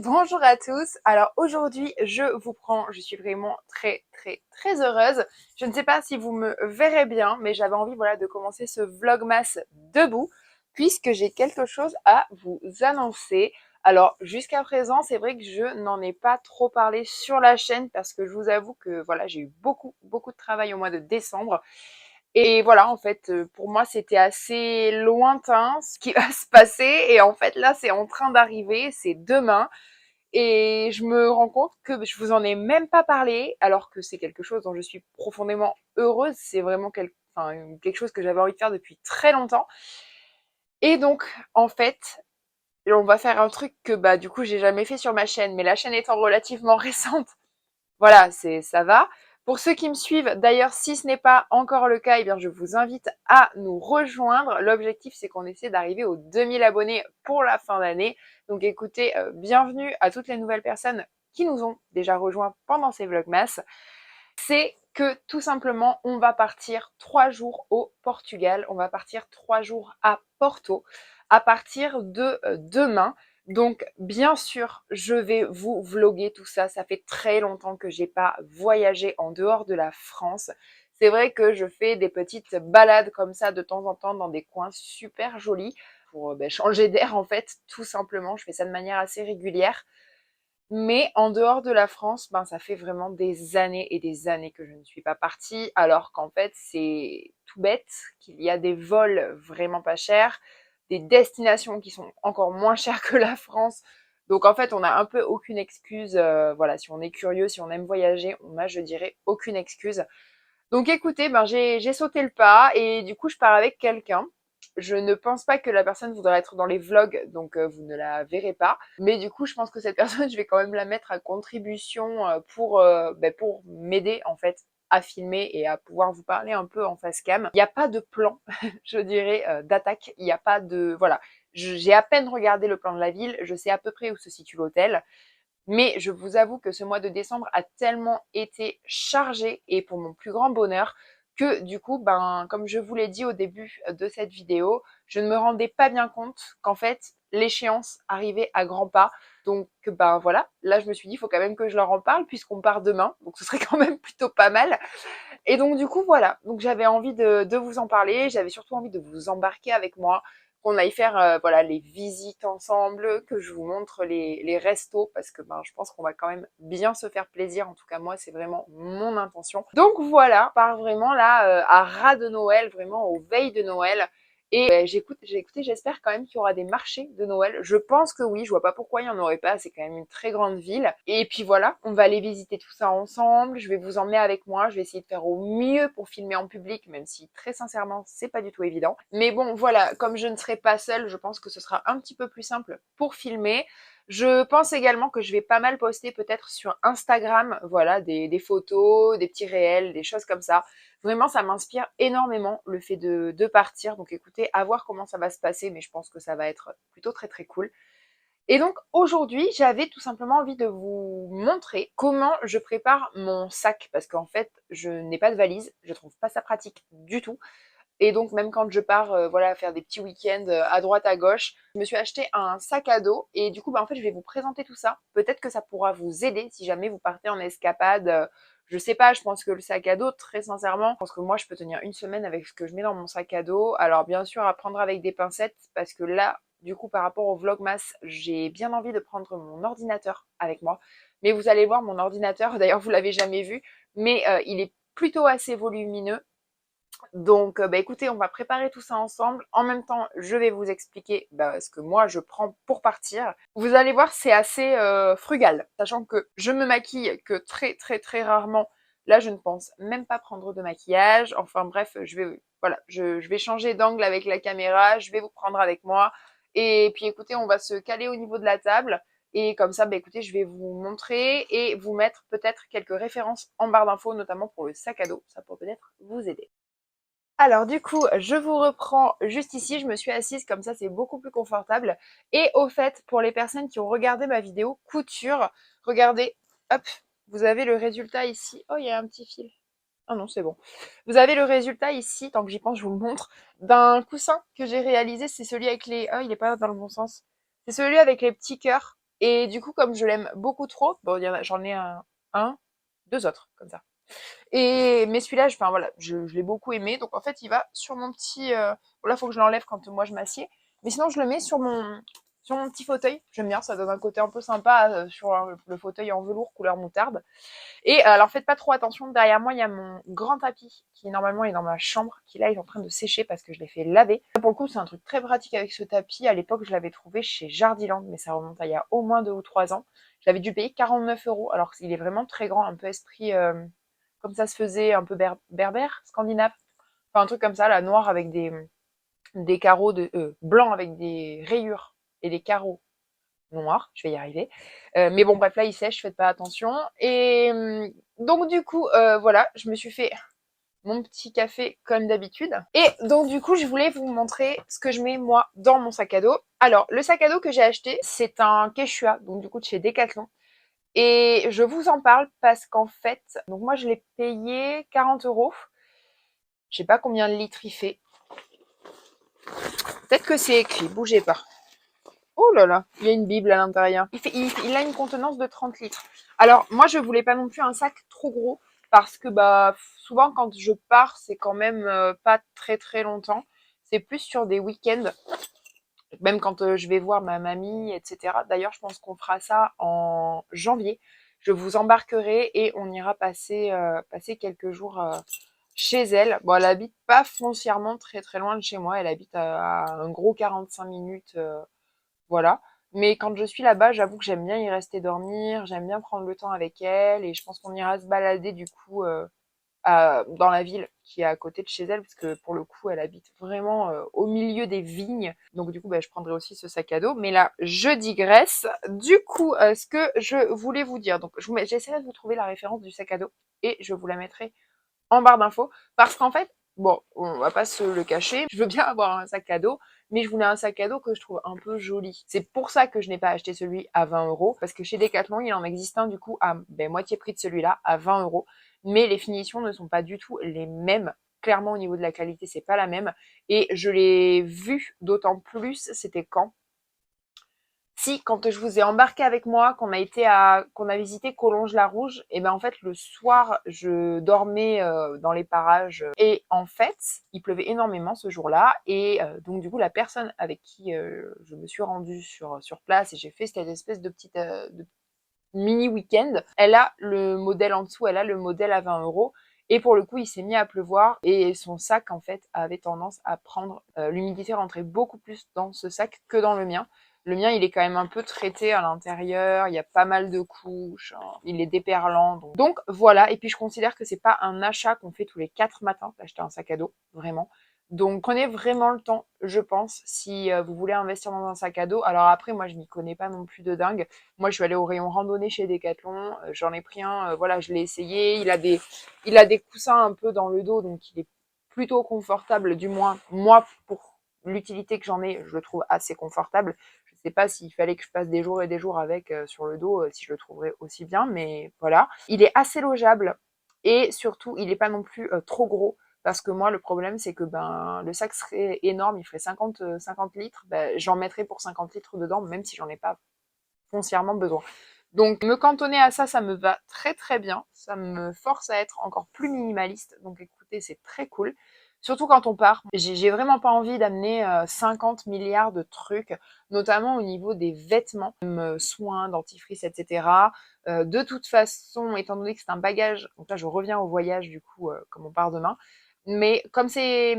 Bonjour à tous. Alors aujourd'hui, je suis vraiment très heureuse. Je ne sais pas si vous me verrez bien, mais j'avais envie voilà de commencer ce vlogmas debout puisque j'ai quelque chose à vous annoncer. Alors jusqu'à présent, c'est vrai que je n'en ai pas trop parlé sur la chaîne parce que je vous avoue que voilà, j'ai eu beaucoup de travail au mois de décembre. Et voilà, en fait, pour moi, c'était assez lointain ce qui va se passer. Et en fait, là, c'est en train d'arriver, c'est demain. Et je me rends compte que je vous en ai même pas parlé, alors que c'est quelque chose dont je suis profondément heureuse. C'est vraiment quelque chose que j'avais envie de faire depuis très longtemps. Et donc, en fait, on va faire un truc que bah du coup j'ai jamais fait sur ma chaîne, mais la chaîne étant relativement récente, voilà, ça va. Pour ceux qui me suivent, d'ailleurs, si ce n'est pas encore le cas, eh bien, je vous invite à nous rejoindre. L'objectif, c'est qu'on essaie d'arriver aux 2000 abonnés pour la fin d'année. Donc, écoutez, bienvenue à toutes les nouvelles personnes qui nous ont déjà rejoints pendant ces vlogmas. C'est que tout simplement, on va partir 3 jours au Portugal. On va partir 3 jours à Porto à partir de demain. Donc, bien sûr, je vais vous vlogger tout ça. Ça fait très longtemps que j'ai pas voyagé en dehors de la France. C'est vrai que je fais des petites balades comme ça de temps en temps dans des coins super jolis pour changer d'air en fait, tout simplement. Je fais ça de manière assez régulière. Mais en dehors de la France, ben, ça fait vraiment des années et des années que je ne suis pas partie, alors qu'en fait, c'est tout bête qu'il y a des vols vraiment pas chers, des destinations qui sont encore moins chères que la France. Donc en fait, on n'a un peu aucune excuse. Voilà, si on est curieux, si on aime voyager, on a, je dirais, aucune excuse. Donc écoutez, ben j'ai sauté le pas et du coup, je pars avec quelqu'un. Je ne pense pas que la personne voudra être dans les vlogs, donc vous ne la verrez pas. Mais du coup, je pense que cette personne, je vais quand même la mettre à contribution pour m'aider en fait à filmer et à pouvoir vous parler un peu en face cam. Il n'y a pas de plan, je dirais, d'attaque. Il n'y a pas de... Voilà. J'ai à peine regardé le plan de la ville. Je sais à peu près où se situe l'hôtel. Mais je vous avoue que ce mois de décembre a tellement été chargé et pour mon plus grand bonheur que du coup, ben, comme je vous l'ai dit au début de cette vidéo, je ne me rendais pas bien compte qu'en fait, l'échéance arrivait à grands pas. Donc, ben voilà, là, je me suis dit, il faut quand même que je leur en parle puisqu'on part demain. Donc, ce serait quand même plutôt pas mal. Et donc, du coup, voilà. Donc, j'avais envie de vous en parler. J'avais surtout envie de vous embarquer avec moi, qu'on aille faire voilà les visites ensemble, que je vous montre les restos parce que ben je pense qu'on va quand même bien se faire plaisir. En tout cas moi c'est vraiment mon intention. Donc voilà, on part vraiment là à ras de Noël, vraiment aux veilles de Noël. Et j'ai écouté, j'espère quand même qu'il y aura des marchés de Noël. Je pense que oui, je vois pas pourquoi il y en aurait pas, c'est quand même une très grande ville. Et puis voilà, on va aller visiter tout ça ensemble, je vais vous emmener avec moi, je vais essayer de faire au mieux pour filmer en public, même si très sincèrement, c'est pas du tout évident. Mais bon, voilà, comme je ne serai pas seule, je pense que ce sera un petit peu plus simple pour filmer. Je pense également que je vais pas mal poster peut-être sur Instagram, voilà, des photos, des petits réels, des choses comme ça. Vraiment, ça m'inspire énormément le fait de partir. Donc écoutez, à voir comment ça va se passer, mais je pense que ça va être plutôt très cool. Et donc aujourd'hui, j'avais tout simplement envie de vous montrer comment je prépare mon sac. Parce qu'en fait, je n'ai pas de valise, je trouve pas ça pratique du tout. Et donc même quand je pars voilà, faire des petits week-ends à droite à gauche, je me suis acheté un sac à dos et du coup bah, en fait je vais vous présenter tout ça. Peut-être que ça pourra vous aider si jamais vous partez en escapade. Je sais pas, je pense que le sac à dos, très sincèrement, je pense que moi je peux tenir une semaine avec ce que je mets dans mon sac à dos. Alors bien sûr à prendre avec des pincettes parce que là, du coup par rapport au vlogmas, j'ai bien envie de prendre mon ordinateur avec moi. Mais vous allez voir mon ordinateur, d'ailleurs vous l'avez jamais vu, mais il est plutôt assez volumineux. Donc, bah, écoutez, on va préparer tout ça ensemble. En même temps, je vais vous expliquer ce que moi je prends pour partir. Vous allez voir, c'est assez frugal, sachant que je me maquille que très rarement. Là, je ne pense même pas prendre de maquillage. Enfin bref, je vais changer d'angle avec la caméra. Je vais vous prendre avec moi. Et puis, écoutez, on va se caler au niveau de la table. Et comme ça, bah, écoutez, je vais vous montrer et vous mettre peut-être quelques références en barre d'infos, notamment pour le sac à dos. Ça pourrait peut-être vous aider. Alors du coup, je vous reprends juste ici, je me suis assise comme ça, c'est beaucoup plus confortable. Et au fait, pour les personnes qui ont regardé ma vidéo couture, regardez, hop, vous avez le résultat ici. Oh, il y a un petit fil. Ah non, c'est bon. Vous avez le résultat ici, tant que j'y pense, je vous le montre, d'un coussin que j'ai réalisé, c'est celui avec les... Oh, il est pas dans le bon sens. C'est celui avec les petits cœurs. Et du coup, comme je l'aime beaucoup trop, bon, j'en ai un, deux autres, comme ça. Et mais celui-là, enfin voilà, je l'ai beaucoup aimé. Donc en fait, il va sur mon petit. Bon, là, faut que je l'enlève quand moi je m'assieds. Mais sinon, je le mets sur mon petit fauteuil. J'aime bien, ça donne un côté un peu sympa sur le fauteuil en velours couleur moutarde. Et alors faites pas trop attention, derrière moi il y a mon grand tapis qui normalement est dans ma chambre, qui là est en train de sécher parce que je l'ai fait laver. Pour le coup c'est un truc très pratique avec ce tapis, à l'époque je l'avais trouvé chez Jardiland, mais ça remonte à il y a au moins 2 ou 3 ans. J'avais dû payer 49 €, alors qu'il est vraiment très grand, un peu esprit, comme ça se faisait, un peu berbère, scandinave. Enfin un truc comme ça, là, noir avec des carreaux blancs avec des rayures et des carreaux noir, je vais y arriver. Mais bon, bref, là, il sèche, faites pas attention. Et donc, du coup, voilà, je me suis fait mon petit café comme d'habitude. Et donc, du coup, je voulais vous montrer ce que je mets, moi, dans mon sac à dos. Alors, le sac à dos que j'ai acheté, c'est un Quechua, donc du coup, de chez Decathlon. Et je vous en parle parce qu'en fait, donc moi, je l'ai payé 40 €. Je sais pas combien de litres il fait. Peut-être que c'est écrit, bougez pas. Oh là là, il y a une Bible à l'intérieur. Il a une contenance de 30 litres. Alors, moi, je voulais pas non plus un sac trop gros parce que bah souvent quand je pars, c'est quand même pas très très longtemps. C'est plus sur des week-ends, même quand je vais voir ma mamie, etc. D'ailleurs, je pense qu'on fera ça en janvier. Je vous embarquerai et on ira passer quelques jours chez elle. Bon, elle habite pas foncièrement très très loin de chez moi. Elle habite à un gros 45 minutes. Voilà. Mais quand je suis là-bas, j'avoue que j'aime bien y rester dormir, j'aime bien prendre le temps avec elle et je pense qu'on ira se balader du coup dans la ville qui est à côté de chez elle parce que pour le coup, elle habite vraiment au milieu des vignes. Donc du coup, bah, je prendrai aussi ce sac à dos. Mais là, je digresse. Du coup, ce que je voulais vous dire, donc j'essaierai de vous trouver la référence du sac à dos et je vous la mettrai en barre d'infos parce qu'en fait, bon, on va pas se le cacher, je veux bien avoir un sac à dos, mais je voulais un sac à dos que je trouve un peu joli. C'est pour ça que je n'ai pas acheté celui à 20 €, parce que chez Decathlon, il en existe un du coup à moitié prix de celui-là, à 20 €, mais les finitions ne sont pas du tout les mêmes. Clairement, au niveau de la qualité, c'est pas la même. Et je l'ai vu d'autant plus, c'était quand si, quand je vous ai embarqué avec moi, qu'on a visité Collonges-la-Rouge, et ben en fait le soir je dormais dans les parages et en fait il pleuvait énormément ce jour-là et donc du coup la personne avec qui je me suis rendue sur place et j'ai fait cette espèce de petite de mini week-end, elle a le modèle en dessous, elle a le modèle à 20 € et pour le coup il s'est mis à pleuvoir et son sac en fait avait tendance à prendre l'humidité rentrait beaucoup plus dans ce sac que dans le mien. Le mien, il est quand même un peu traité à l'intérieur, il y a pas mal de couches, hein, il est déperlant. Donc voilà, et puis je considère que c'est pas un achat qu'on fait tous les 4 matins, d'acheter un sac à dos, vraiment. Donc prenez vraiment le temps, je pense, si vous voulez investir dans un sac à dos. Alors après, moi je m'y connais pas non plus de dingue. Moi je suis allée au rayon randonnée chez Decathlon, j'en ai pris un, voilà, je l'ai essayé. Il a des coussins un peu dans le dos, donc il est plutôt confortable, du moins moi pour l'utilité que j'en ai, je le trouve assez confortable. Je sais pas s'il fallait que je passe des jours et des jours avec sur le dos, si je le trouverais aussi bien, mais voilà. Il est assez logeable et surtout, il est pas non plus trop gros. Parce que moi, le problème, c'est que ben le sac serait énorme, il ferait 50 litres. Ben, j'en mettrais pour 50 litres dedans, même si j'en ai pas foncièrement besoin. Donc me cantonner à ça, ça me va très très bien. Ça me force à être encore plus minimaliste. Donc écoutez, c'est très cool. Surtout quand on part. J'ai vraiment pas envie d'amener 50 milliards de trucs, notamment au niveau des vêtements, comme soins, dentifrice, etc. De toute façon, étant donné que c'est un bagage, donc là je reviens au voyage du coup, comme on part demain, mais comme c'est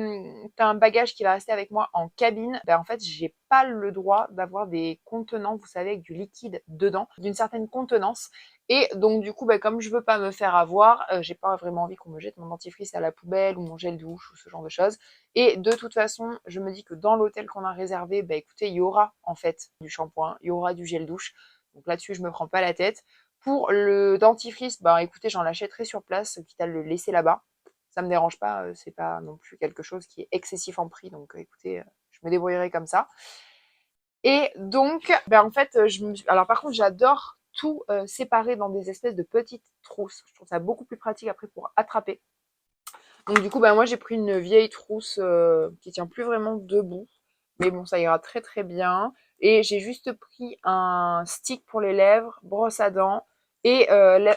un bagage qui va rester avec moi en cabine, ben en fait, j'ai pas le droit d'avoir des contenants, vous savez, avec du liquide dedans, d'une certaine contenance. Et donc, du coup, ben, comme je veux pas me faire avoir, j'ai pas vraiment envie qu'on me jette mon dentifrice à la poubelle ou mon gel douche ou ce genre de choses. Et de toute façon, je me dis que dans l'hôtel qu'on a réservé, ben écoutez, il y aura en fait du shampoing, il y aura du gel douche. Donc là-dessus, je me prends pas la tête. Pour le dentifrice, ben écoutez, j'en achèterai sur place, quitte à le laisser là-bas. Ça me dérange pas, c'est pas non plus quelque chose qui est excessif en prix, donc écoutez, je me débrouillerai comme ça. Et donc, ben en fait, alors par contre, j'adore tout séparer dans des espèces de petites trousses. Je trouve ça beaucoup plus pratique après pour attraper. Donc du coup, ben moi j'ai pris une vieille trousse qui tient plus vraiment debout. Mais bon, ça ira très très bien. Et j'ai juste pris un stick pour les lèvres, brosse à dents. Et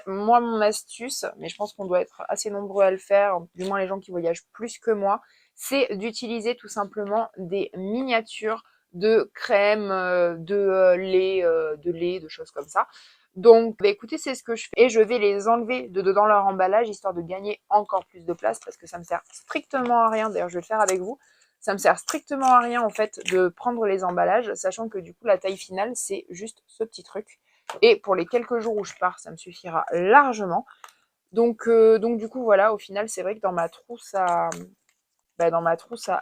moi, mon astuce, mais je pense qu'on doit être assez nombreux à le faire, du moins les gens qui voyagent plus que moi, c'est d'utiliser tout simplement des miniatures de crème, de lait, de choses comme ça. Donc, bah, écoutez, c'est ce que je fais. Et je vais les enlever de dedans leur emballage, histoire de gagner encore plus de place, parce que ça me sert strictement à rien. D'ailleurs, je vais le faire avec vous. Ça me sert strictement à rien, en fait, de prendre les emballages, sachant que du coup, la taille finale, c'est juste ce petit truc. Et pour les quelques jours où je pars, ça me suffira largement. Donc du coup, voilà, au final, c'est vrai que dans ma trousse à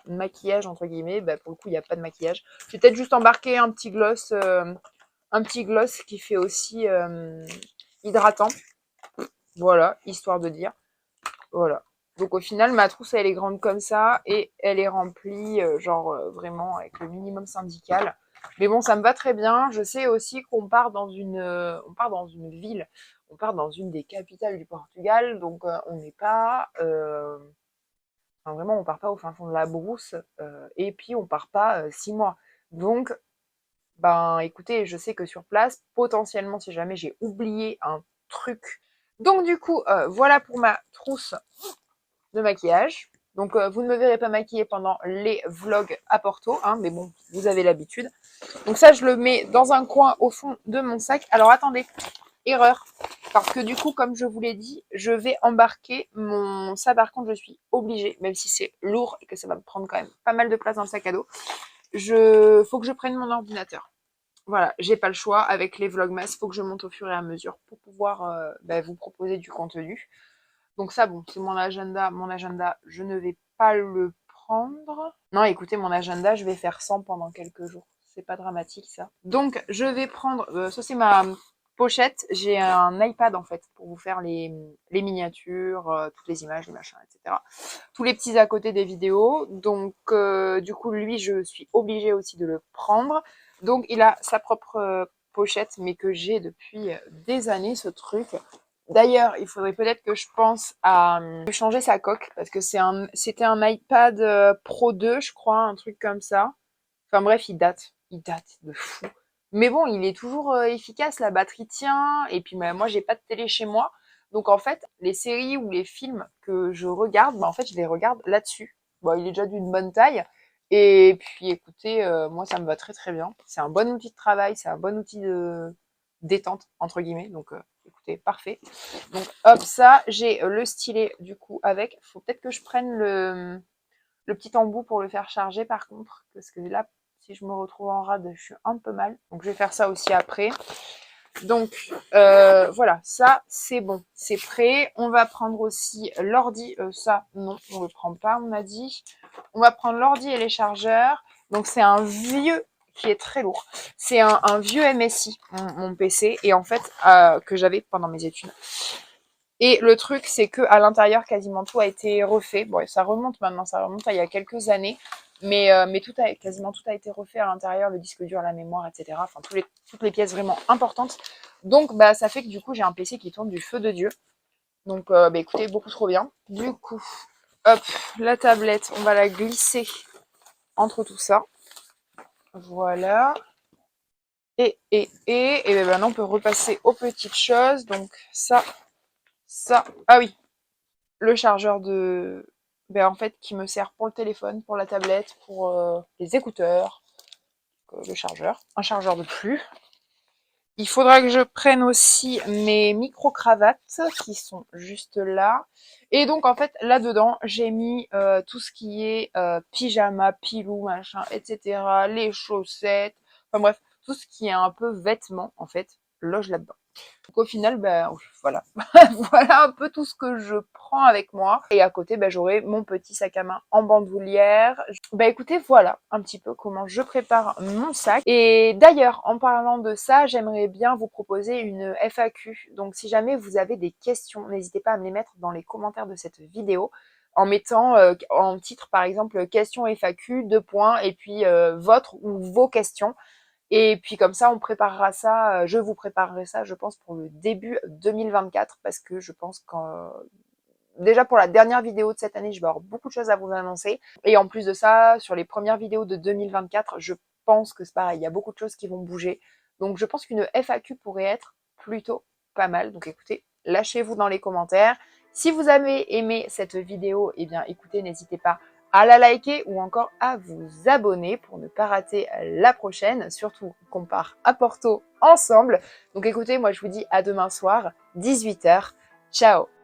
maquillage, entre guillemets, bah, pour le coup, il n'y a pas de maquillage. J'ai peut-être juste embarqué un petit gloss qui fait aussi hydratant. Voilà, histoire de dire. Voilà. Donc au final, ma trousse, elle est grande comme ça et elle est remplie, vraiment avec le minimum syndical. Mais bon, ça me va très bien. Je sais aussi qu'on part on part dans une ville, on part dans une des capitales du Portugal, donc on n'est pas, enfin, vraiment, on part pas au fin fond de la brousse, et puis on part pas 6 mois. Donc, ben, écoutez, je sais que sur place, potentiellement, si jamais j'ai oublié un truc. Donc du coup, voilà pour ma trousse de maquillage. Donc vous ne me verrez pas maquillée pendant les vlogs à Porto, hein, mais bon, vous avez l'habitude. Donc ça, je le mets dans un coin au fond de mon sac. Alors attendez, erreur. Parce que du coup, comme je vous l'ai dit, je vais embarquer mon... Ça par contre, je suis obligée, même si c'est lourd et que ça va me prendre quand même pas mal de place dans le sac à dos, faut que je prenne mon ordinateur. Voilà, j'ai pas le choix. Avec les vlogmas, faut que je monte au fur et à mesure pour pouvoir vous proposer du contenu. Donc ça, bon, c'est mon agenda. Mon agenda, je ne vais pas le prendre. Non, écoutez, mon agenda, je vais faire 100 pendant quelques jours. C'est pas dramatique, ça. Donc, je vais prendre... ça, c'est ma pochette. J'ai un iPad, en fait, pour vous faire les miniatures, toutes les images, les machins, etc. Tous les petits à côté des vidéos. Donc, du coup, lui, je suis obligée aussi de le prendre. Donc, il a sa propre pochette, mais que j'ai depuis des années, ce truc. D'ailleurs, il faudrait peut-être que je pense à changer sa coque parce que c'était un iPad Pro 2, je crois, un truc comme ça. Enfin bref, il date de fou. Mais bon, il est toujours efficace, la batterie tient. Et puis bah, moi, j'ai pas de télé chez moi, donc en fait, les séries ou les films que je regarde, bah, en fait, je les regarde là-dessus. Bon, il est déjà d'une bonne taille. Et puis écoutez, moi, ça me va très très bien. C'est un bon outil de travail, c'est un bon outil de détente entre guillemets. Donc écoutez, parfait. Donc hop, ça, j'ai le stylet du coup avec. Faut peut-être que je prenne le petit embout pour le faire charger par contre, parce que là, si je me retrouve en rade, je suis un peu mal. Donc je vais faire ça aussi après. Donc voilà, ça c'est bon, c'est prêt. On va prendre aussi l'ordi, ça non, on le prend pas, on a dit. On va prendre l'ordi et les chargeurs. Donc c'est un vieux qui est très lourd. C'est un vieux MSI, mon PC, et en fait que j'avais pendant mes études. Et le truc, c'est que à l'intérieur, quasiment tout a été refait. Bon, ça remonte maintenant, ça remonte à il y a quelques années, mais quasiment tout a été refait à l'intérieur, le disque dur, la mémoire, etc. Enfin, toutes les pièces vraiment importantes. Donc, bah, ça fait que du coup, j'ai un PC qui tourne du feu de Dieu. Donc, bah, écoutez, beaucoup trop bien. Du coup, hop, la tablette, on va la glisser entre tout ça. Voilà. Et ben maintenant, on peut repasser aux petites choses. Donc, ça. Ah oui, le chargeur en fait, qui me sert pour le téléphone, pour la tablette, pour les écouteurs, le chargeur, un chargeur de plus. Il faudra que je prenne aussi mes micro-cravates qui sont juste là. Et donc, en fait, là-dedans, j'ai mis tout ce qui est pyjama, pilou, machin, etc. Les chaussettes, enfin bref, tout ce qui est un peu vêtements, en fait, loge là-dedans. Donc au final, ben voilà. Voilà un peu tout ce que je prends avec moi. Et à côté, ben, j'aurai mon petit sac à main en bandoulière. Ben écoutez, voilà un petit peu comment je prépare mon sac. Et d'ailleurs, en parlant de ça, j'aimerais bien vous proposer une FAQ. Donc si jamais vous avez des questions, n'hésitez pas à me les mettre dans les commentaires de cette vidéo en mettant en titre par exemple question FAQ, 2 points, et puis votre ou vos questions. Et puis comme ça, on préparera ça, je vous préparerai ça, je pense, pour le début 2024, parce que je pense déjà pour la dernière vidéo de cette année, je vais avoir beaucoup de choses à vous annoncer. Et en plus de ça, sur les premières vidéos de 2024, je pense que c'est pareil, il y a beaucoup de choses qui vont bouger. Donc je pense qu'une FAQ pourrait être plutôt pas mal. Donc écoutez, lâchez-vous dans les commentaires. Si vous avez aimé cette vidéo, eh bien écoutez, n'hésitez pas à la liker ou encore à vous abonner pour ne pas rater la prochaine. Surtout qu'on part à Porto ensemble. Donc écoutez, moi je vous dis à demain soir, 18 h. Ciao!